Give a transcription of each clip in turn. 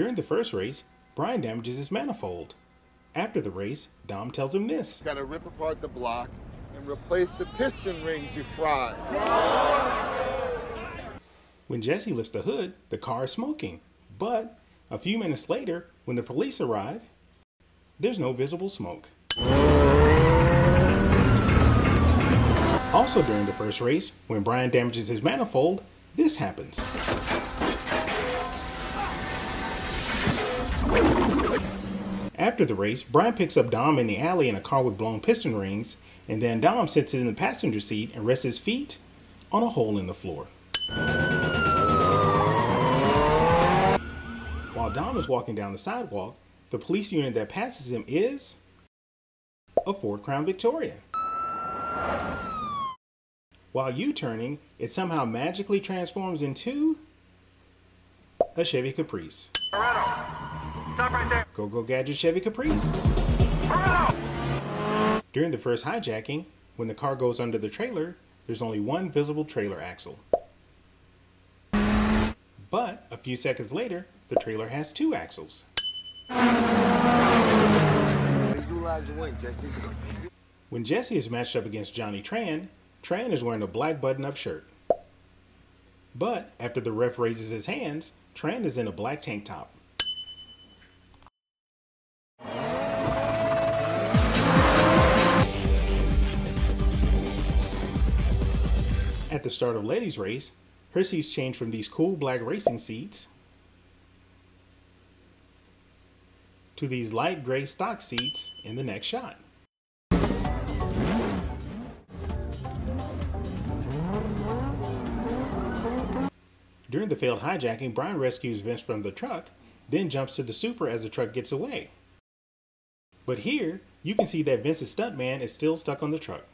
During the first race, Brian damages his manifold. After the race, Dom tells him this. Gotta rip apart the block and replace the piston rings you fried. When Jesse lifts the hood, the car is smoking. But a few minutes later, when the police arrive, there's no visible smoke. Also during the first race, when Brian damages his manifold, this happens. After the race, Brian picks up Dom in the alley in a car with blown piston rings, and then Dom sits in the passenger seat and rests his feet on a hole in the floor. While Dom is walking down the sidewalk, the police unit that passes him is a Ford Crown Victoria. While U-turning, it somehow magically transforms into a Chevy Caprice. Stop right there. Go Gadget Chevy Caprice. During the first hijacking, when the car goes under the trailer, there's only one visible trailer axle. But a few seconds later, the trailer has two axles. When Jesse is matched up against Johnny Tran, Tran is wearing a black button-up shirt. But after the ref raises his hands, Tran is in a black tank top. At the start of Letty's race, her seats change from these cool black racing seats to these light gray stock seats in the next shot. During the failed hijacking, Brian rescues Vince from the truck, then jumps to the Supra as the truck gets away. But here, you can see that Vince's stuntman is still stuck on the truck.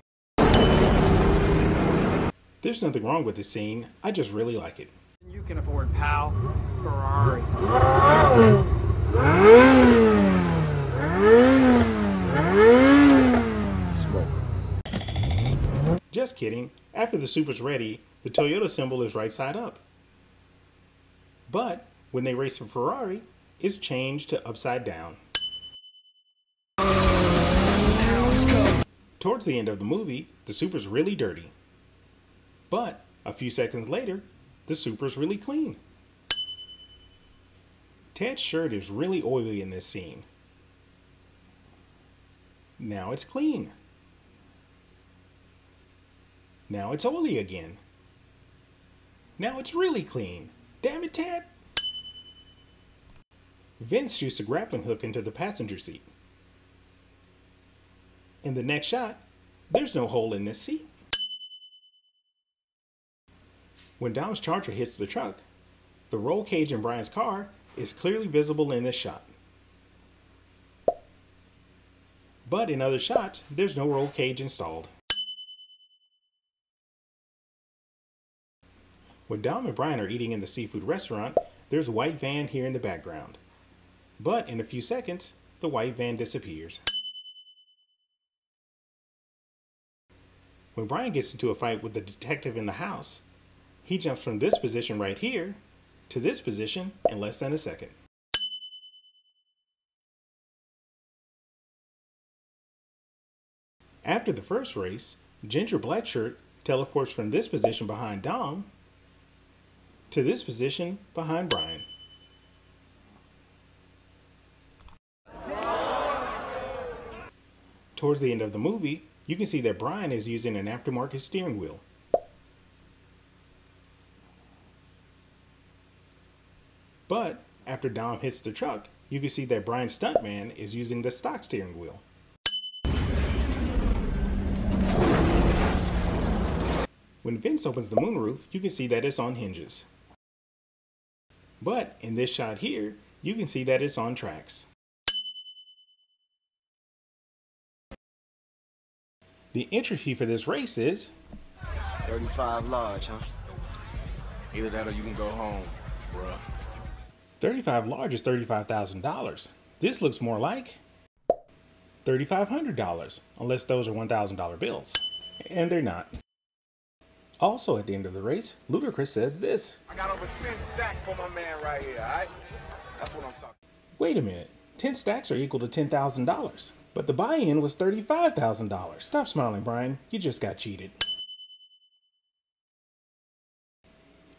There's nothing wrong with this scene, I just really like it. You can afford pal, Ferrari. Smoke. Just kidding, after the Supra's ready, the Toyota symbol is right side up. But when they race a Ferrari, it's changed to upside down. Towards the end of the movie, the Supra's really dirty. But a few seconds later, the Supra's really clean. Ted's shirt is really oily in this scene. Now it's clean. Now it's oily again. Now it's really clean. Damn it, Ted! Vince shoots a grappling hook into the passenger seat. In the next shot, there's no hole in this seat. When Dom's Charger hits the truck, the roll cage in Brian's car is clearly visible in this shot. But in other shots, there's no roll cage installed. When Dom and Brian are eating in the seafood restaurant, there's a white van here in the background. But in a few seconds, the white van disappears. When Brian gets into a fight with the detective in the house, he jumps from this position right here to this position in less than a second. After the first race, Ginger Blackshirt teleports from this position behind Dom to this position behind Brian. Towards the end of the movie, you can see that Brian is using an aftermarket steering wheel. But after Dom hits the truck, you can see that Brian's stuntman is using the stock steering wheel. When Vince opens the moonroof, you can see that it's on hinges. But in this shot here, you can see that it's on tracks. The entry fee for this race is 35 large, huh? Either that or you can go home, bruh. 35 large is $35,000. This looks more like $3,500, unless those are $1,000 bills. And they're not. Also at the end of the race, Ludacris says this. I got over 10 stacks for my man right here, alright? That's what I'm talking. Wait a minute, 10 stacks are equal to $10,000, but the buy-in was $35,000. Stop smiling, Brian, you just got cheated.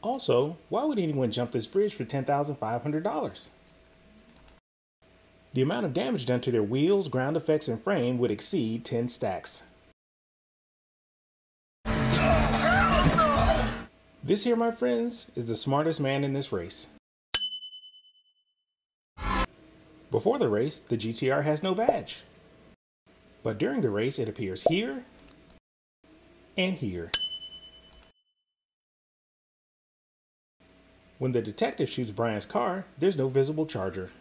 Also, why would anyone jump this bridge for $10,500? The amount of damage done to their wheels, ground effects, and frame would exceed 10 stacks. This here, my friends, is the smartest man in this race. Before the race, the GTR has no badge. But during the race, it appears here and here. When the detective shoots Brian's car, there's no visible charger.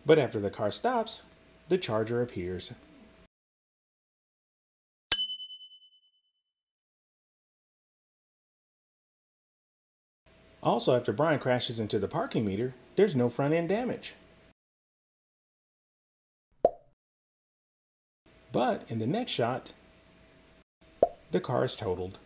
But after the car stops, the charger appears. Also, after Brian crashes into the parking meter, there's no front end damage. But in the next shot, the car is totaled.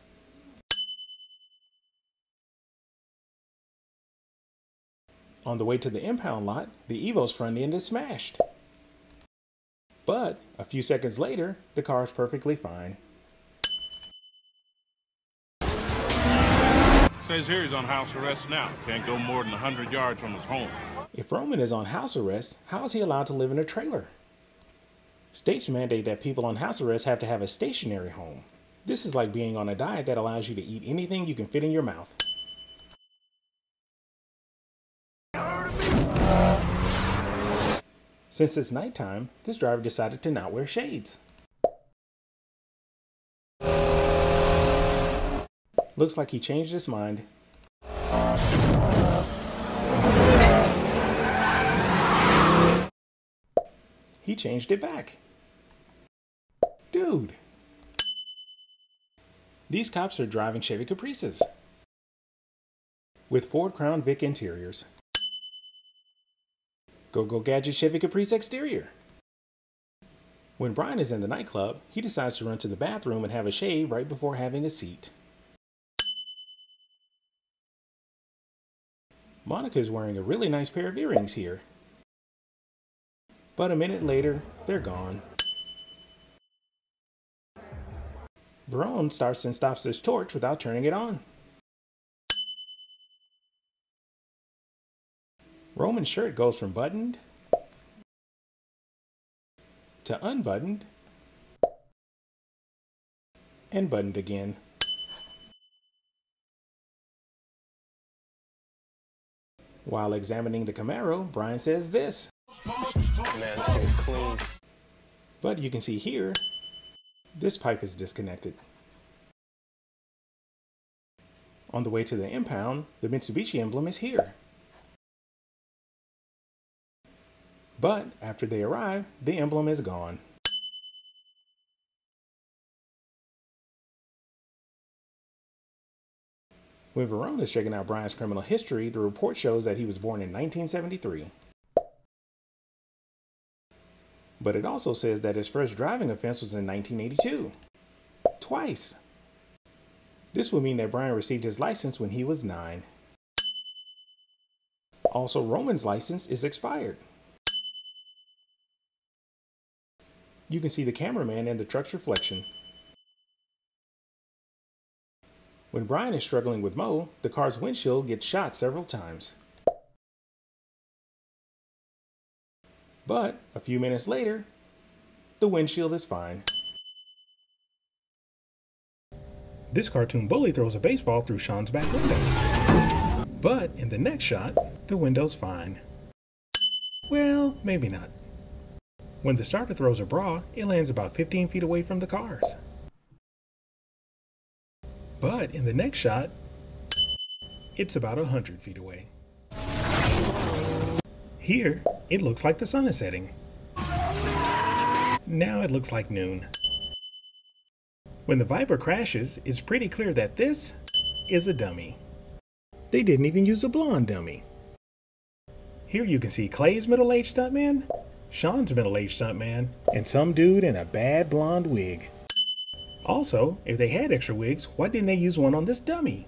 On the way to the impound lot, the Evo's front end is smashed. But a few seconds later, the car is perfectly fine. Says here he's on house arrest now. Can't go more than 100 yards from his home. If Roman is on house arrest, how is he allowed to live in a trailer? States mandate that people on house arrest have to have a stationary home. This is like being on a diet that allows you to eat anything you can fit in your mouth. Since it's nighttime, this driver decided to not wear shades. Looks like he changed his mind. He changed it back. Dude. These cops are driving Chevy Caprices with Ford Crown Vic interiors. Go Gadget Chevy Caprice exterior. When Brian is in the nightclub, he decides to run to the bathroom and have a shave right before having a seat. Monica is wearing a really nice pair of earrings here. But a minute later, they're gone. Verone starts and stops his torch without turning it on. Roman's shirt goes from buttoned to unbuttoned and buttoned again. While examining the Camaro, Brian says this. Man, this thing's clean. But you can see here, this pipe is disconnected. On the way to the impound, the Mitsubishi emblem is here. But after they arrive, the emblem is gone. When Verone is checking out Brian's criminal history, the report shows that he was born in 1973. But it also says that his first driving offense was in 1982. Twice. This would mean that Brian received his license when he was 9. Also, Roman's license is expired. You can see the cameraman in the truck's reflection. When Brian is struggling with Mo, the car's windshield gets shot several times. But a few minutes later, the windshield is fine. This cartoon bully throws a baseball through Sean's back window. But in the next shot, the window's fine. Well, maybe not. When the starter throws a bra, it lands about 15 feet away from the cars. But in the next shot, it's about 100 feet away. Here, it looks like the sun is setting. Now it looks like noon. When the Viper crashes, it's pretty clear that this is a dummy. They didn't even use a blonde dummy. Here you can see Clay's middle-aged stuntman, Sean's middle-aged stuntman, and some dude in a bad blonde wig. Also, if they had extra wigs, why didn't they use one on this dummy?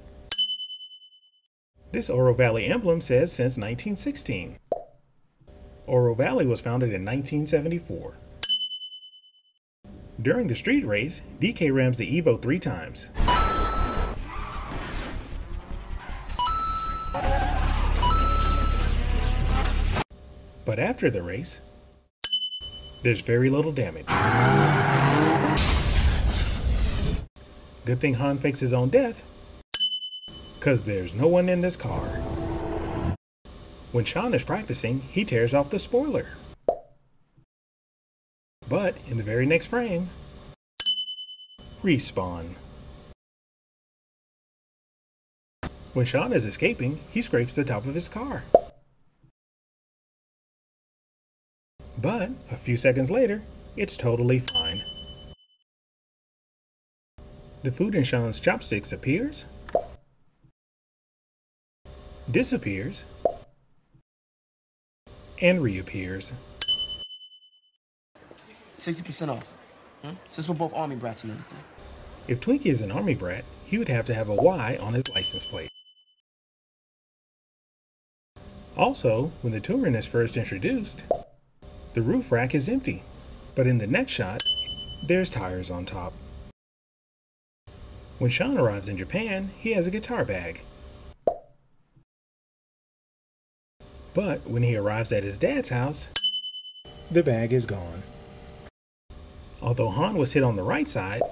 This Oro Valley emblem says since 1916. Oro Valley was founded in 1974. During the street race, DK rams the Evo 3 times. But after the race, there's very little damage. Good thing Han fakes his own death, cause there's no one in this car. When Sean is practicing, he tears off the spoiler. But in the very next frame, respawn. When Sean is escaping, he scrapes the top of his car. But a few seconds later, it's totally fine. The food in Sean's chopsticks appears, disappears, and reappears. 60% off. Since we're both Army brats and everything. If Twinkie is an Army brat, he would have to have a Y on his license plate. Also, when the Turin is first introduced, the roof rack is empty, but in the next shot, there's tires on top. When Sean arrives in Japan, he has a guitar bag. But when he arrives at his dad's house, the bag is gone. Although Han was hit on the right side,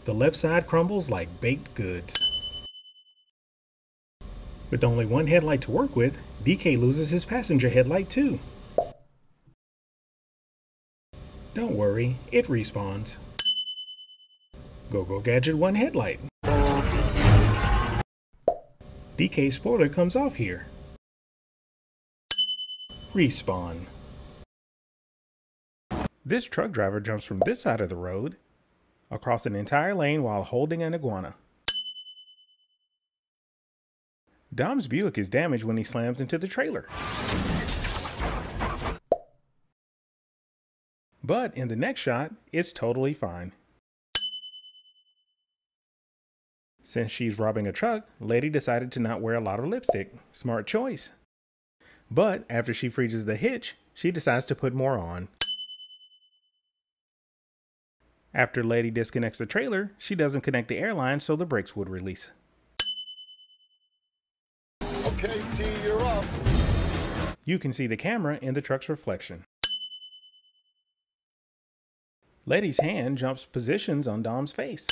the left side crumbles like baked goods. With only one headlight to work with, DK loses his passenger headlight too. Don't worry, it respawns. Go Gadget 1 headlight. DK's spoiler comes off here. Respawn. This truck driver jumps from this side of the road across an entire lane while holding an iguana. Dom's Buick is damaged when he slams into the trailer. But in the next shot, it's totally fine. Since she's robbing a truck, Lady decided to not wear a lot of lipstick. Smart choice. But after she freezes the hitch, she decides to put more on. After Lady disconnects the trailer, she doesn't connect the airline so the brakes would release. Okay, T, you're up. You can see the camera in the truck's reflection. Letty's hand jumps positions on Dom's face.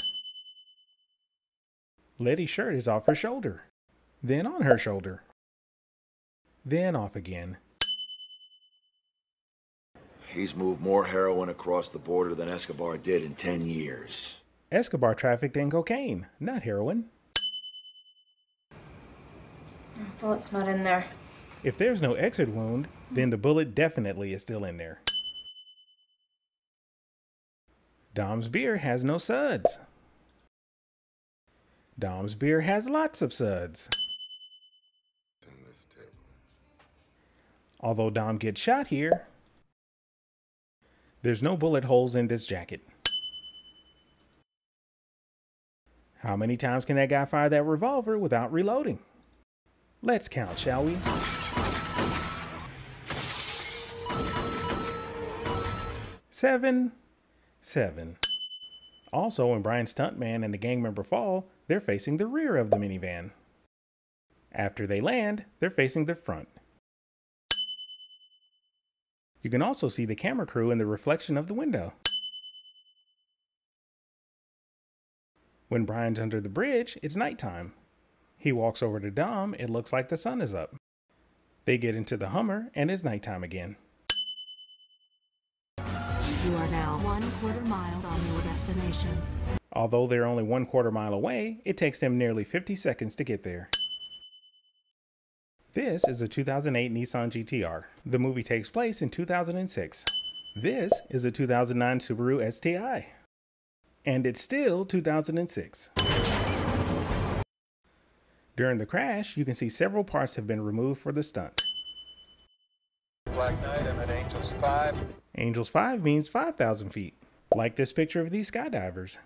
Letty's shirt is off her shoulder, then on her shoulder, then off again. He's moved more heroin across the border than Escobar did in 10 years. Escobar trafficked in cocaine, not heroin. Bullet's not in there. If there's no exit wound, then the bullet definitely is still in there. Dom's beer has no suds. Dom's beer has lots of suds. Although Dom gets shot here, there's no bullet holes in this jacket. How many times can that guy fire that revolver without reloading? Let's count, shall we? 7. Also, when Brian's stuntman and the gang member fall, they're facing the rear of the minivan. After they land, they're facing the front. You can also see the camera crew in the reflection of the window. When Brian's under the bridge, it's nighttime. He walks over to Dom, it looks like the sun is up. They get into the Hummer, and it's nighttime again. You are now 1/4 mile on your destination. Although they're only 1/4 mile away, it takes them nearly 50 seconds to get there. This is a 2008 Nissan GTR. The movie takes place in 2006. This is a 2009 Subaru STI. And it's still 2006. During the crash, you can see several parts have been removed for the stunt. Black Knight, I'm at Angels 5. Angels 5 means 5,000 feet. Like this picture of these skydivers.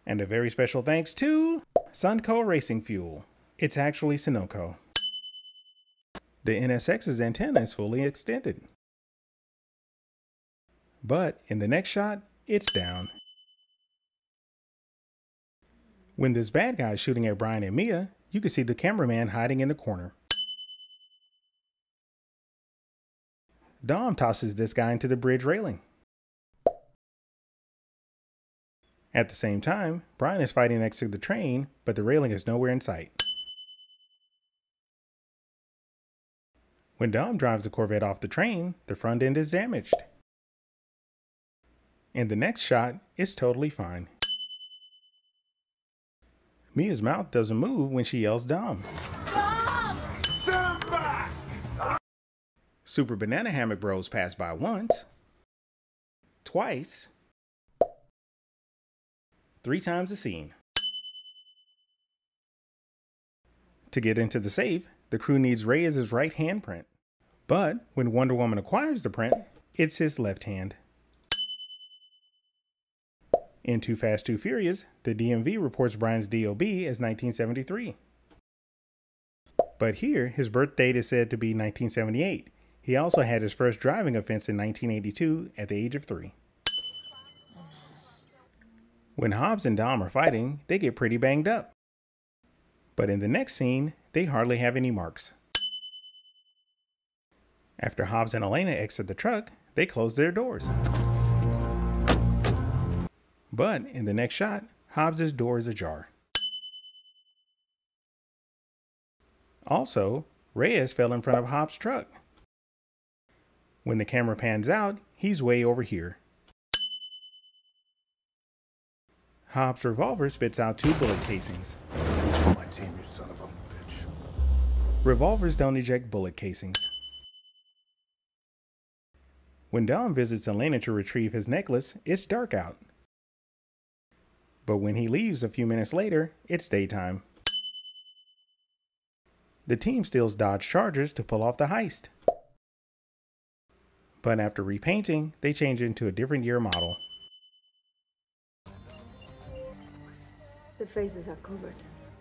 And a very special thanks to Sunco Racing Fuel. It's actually Sunoco. The NSX's antenna is fully extended. But in the next shot, it's down. When this bad guy is shooting at Brian and Mia, you can see the cameraman hiding in the corner. Dom tosses this guy into the bridge railing. At the same time, Brian is fighting next to the train, but the railing is nowhere in sight. When Dom drives the Corvette off the train, the front end is damaged. In the next shot, it's totally fine. Mia's mouth doesn't move when she yells Dom. Super Banana Hammock Bros pass by once, twice, 3 times the scene. To get into the safe, the crew needs Reyes' right handprint. But when Wonder Woman acquires the print, it's his left hand. In Too Fast, Too Furious, the DMV reports Brian's DOB as 1973. But here, his birth date is said to be 1978. He also had his first driving offense in 1982 at the age of 3. When Hobbs and Dom are fighting, they get pretty banged up. But in the next scene, they hardly have any marks. After Hobbs and Elena exit the truck, they close their doors. But in the next shot, Hobbs' door is ajar. Also, Reyes fell in front of Hobbs' truck. When the camera pans out, he's way over here. Hobbs' revolver spits out 2 bullet casings. It's for my team, you son of a bitch. Revolvers don't eject bullet casings. When Dom visits Elena to retrieve his necklace, it's dark out. But when he leaves a few minutes later, it's daytime. The team steals Dodge Chargers to pull off the heist. But after repainting, they change into a different year model. The faces are covered.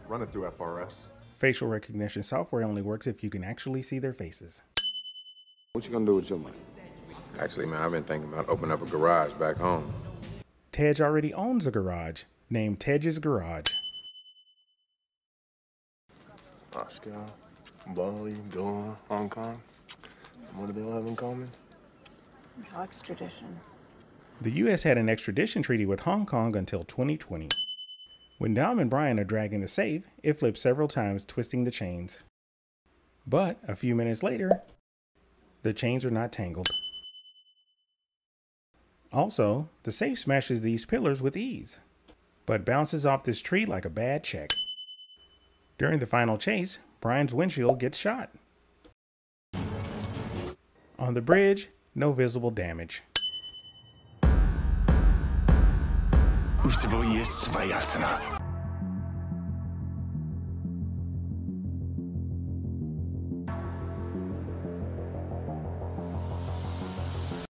Run it through FRS. Facial recognition software only works if you can actually see their faces. What you gonna do with your money? Actually, man, I've been thinking about opening up a garage back home. Tej already owns a garage, named Tej's Garage. Oscar, Bali, Doha, Hong Kong. What do they all have in common? Extradition. The U.S. had an extradition treaty with Hong Kong until 2020. When Dom and Brian are dragging the safe, it flips several times, twisting the chains. But a few minutes later, the chains are not tangled. Also, the safe smashes these pillars with ease, but bounces off this tree like a bad check. During the final chase, Brian's windshield gets shot. On the bridge, no visible damage. У всего есть своя цена.